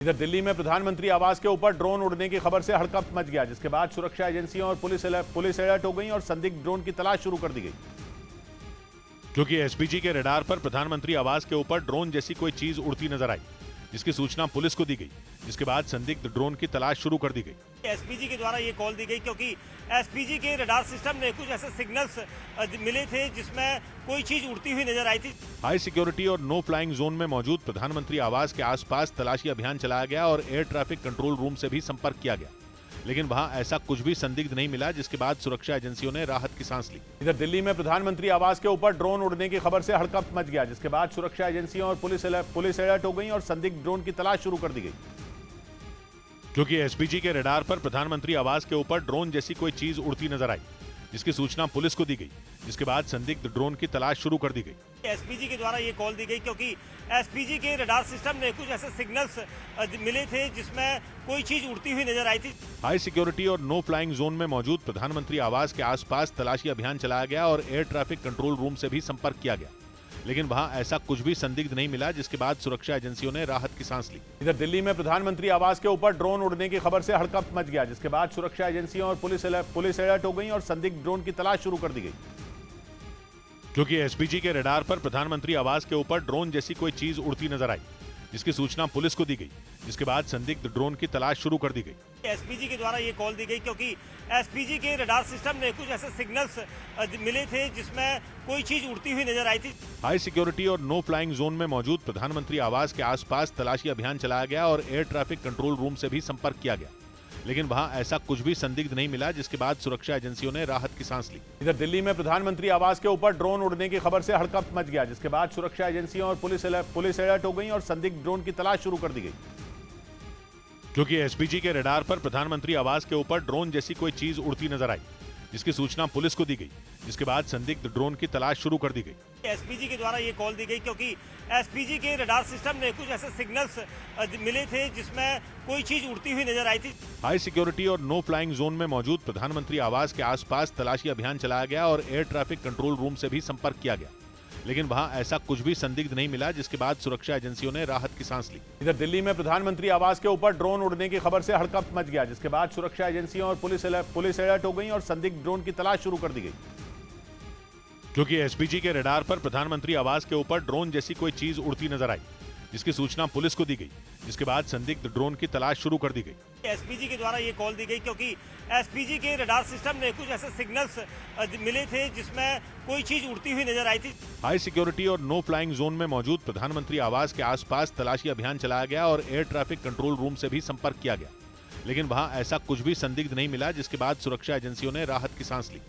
इधर दिल्ली में प्रधानमंत्री आवास के ऊपर ड्रोन उड़ने की खबर से हड़कंप मच गया, जिसके बाद सुरक्षा एजेंसियों और पुलिस अलर्ट हो गई और संदिग्ध ड्रोन की तलाश शुरू कर दी गई। क्योंकि एसपीजी के रडार पर प्रधानमंत्री आवास के ऊपर ड्रोन जैसी कोई चीज उड़ती नजर आई, जिसकी सूचना पुलिस को दी गई, जिसके बाद संदिग्ध ड्रोन की तलाश शुरू कर दी गई। एसपीजी के द्वारा ये कॉल दी गई क्योंकि एसपीजी के रडार सिस्टम ने कुछ ऐसे सिग्नल्स मिले थे जिसमें कोई चीज उड़ती हुई नजर आई थी। हाई सिक्योरिटी और नो फ्लाइंग जोन में मौजूद प्रधानमंत्री आवास के आसपास तलाशी अभियान चलाया गया और एयर ट्रैफिक कंट्रोल रूम से भी संपर्क किया गया, लेकिन वहां ऐसा कुछ भी संदिग्ध नहीं मिला, जिसके बाद सुरक्षा एजेंसियों ने राहत की सांस ली। इधर दिल्ली में प्रधानमंत्री आवास के ऊपर ड्रोन उड़ने की खबर से हड़कंप मच गया, जिसके बाद सुरक्षा एजेंसियों और पुलिस अलर्ट हो गई और संदिग्ध ड्रोन की तलाश शुरू कर दी गई। क्योंकि एसपीजी के रडार पर प्रधानमंत्री आवास के ऊपर ड्रोन जैसी कोई चीज उड़ती नजर आई, जिसकी सूचना पुलिस को दी गई, जिसके बाद संदिग्ध ड्रोन की तलाश शुरू कर दी गई। एसपीजी के द्वारा ये कॉल दी गई क्योंकि एसपीजी के रडार सिस्टम ने कुछ ऐसे सिग्नल्स मिले थे जिसमें कोई चीज उड़ती हुई नजर आई थी। हाई सिक्योरिटी और नो फ्लाइंग जोन में मौजूद प्रधानमंत्री आवास के आसपास तलाशी अभियान चलाया गया और एयर ट्रैफिक कंट्रोल रूम से भी संपर्क किया गया, लेकिन वहां ऐसा कुछ भी संदिग्ध नहीं मिला, जिसके बाद सुरक्षा एजेंसियों ने राहत की सांस ली। इधर दिल्ली में प्रधानमंत्री आवास के ऊपर ड्रोन उड़ने की खबर से हड़कंप मच गया, जिसके बाद सुरक्षा एजेंसियों और पुलिस अलर्ट हो गई और संदिग्ध ड्रोन की तलाश शुरू कर दी गई। क्योंकि एसपीजी के रडार पर प्रधानमंत्री आवास के ऊपर ड्रोन जैसी कोई चीज उड़ती नजर आई, जिसकी सूचना पुलिस को दी गई, जिसके बाद संदिग्ध ड्रोन की तलाश शुरू कर दी गई। एसपीजी के द्वारा ये कॉल दी गई क्योंकि एसपीजी के रडार सिस्टम ने कुछ ऐसे सिग्नल्स मिले थे जिसमें कोई चीज उड़ती हुई नजर आई थी। हाई सिक्योरिटी और नो फ्लाइंग जोन में मौजूद प्रधानमंत्री आवास के आसपास तलाशी अभियान चलाया गया और एयर ट्रैफिक कंट्रोल रूम से भी संपर्क किया गया, लेकिन वहां ऐसा कुछ भी संदिग्ध नहीं मिला, जिसके बाद सुरक्षा एजेंसियों ने राहत की सांस ली। इधर दिल्ली में प्रधानमंत्री आवास के ऊपर ड्रोन उड़ने की खबर से हड़कंप मच गया, जिसके बाद सुरक्षा एजेंसियों और पुलिस अलर्ट हो गई और संदिग्ध ड्रोन की तलाश शुरू कर दी गई। क्योंकि एसपीजी के रडार पर प्रधानमंत्री आवास के ऊपर ड्रोन जैसी कोई चीज उड़ती नजर आई, जिसकी सूचना पुलिस को दी गई, जिसके बाद संदिग्ध ड्रोन की तलाश शुरू कर दी गई। एसपीजी के द्वारा ये कॉल दी गई क्योंकि एसपीजी के रडार सिस्टम ने कुछ ऐसे सिग्नल्स मिले थे जिसमें कोई चीज उड़ती हुई नजर आई थी। हाई सिक्योरिटी और नो फ्लाइंग जोन में मौजूद प्रधानमंत्री आवास के आसपास तलाशी अभियान चलाया गया और एयर ट्रैफिक कंट्रोल रूम से भी संपर्क किया गया, लेकिन वहां ऐसा कुछ भी संदिग्ध नहीं मिला, जिसके बाद सुरक्षा एजेंसियों ने राहत की सांस ली। इधर दिल्ली में प्रधानमंत्री आवास के ऊपर ड्रोन उड़ने की खबर से हड़कंप मच गया, जिसके बाद सुरक्षा एजेंसियों और पुलिस अलर्ट हो गई और संदिग्ध ड्रोन की तलाश शुरू कर दी गई। क्योंकि एसपीजी के रडार पर प्रधानमंत्री आवास के ऊपर ड्रोन जैसी कोई चीज उड़ती नजर आई, जिसकी सूचना पुलिस को दी गई, जिसके बाद संदिग्ध ड्रोन की तलाश शुरू कर दी गई। एसपीजी के द्वारा ये कॉल दी गई क्योंकि एसपीजी के रडार सिस्टम ने कुछ ऐसे सिग्नल्स मिले थे जिसमें कोई चीज उड़ती हुई नजर आई थी। हाई सिक्योरिटी और नो फ्लाइंग जोन में मौजूद प्रधानमंत्री आवास के आसपास तलाशी अभियान चलाया गया और एयर ट्रैफिक कंट्रोल रूम से भी संपर्क किया गया, लेकिन वहां ऐसा कुछ भी संदिग्ध नहीं मिला, जिसके बाद सुरक्षा एजेंसियों ने राहत की सांस ली।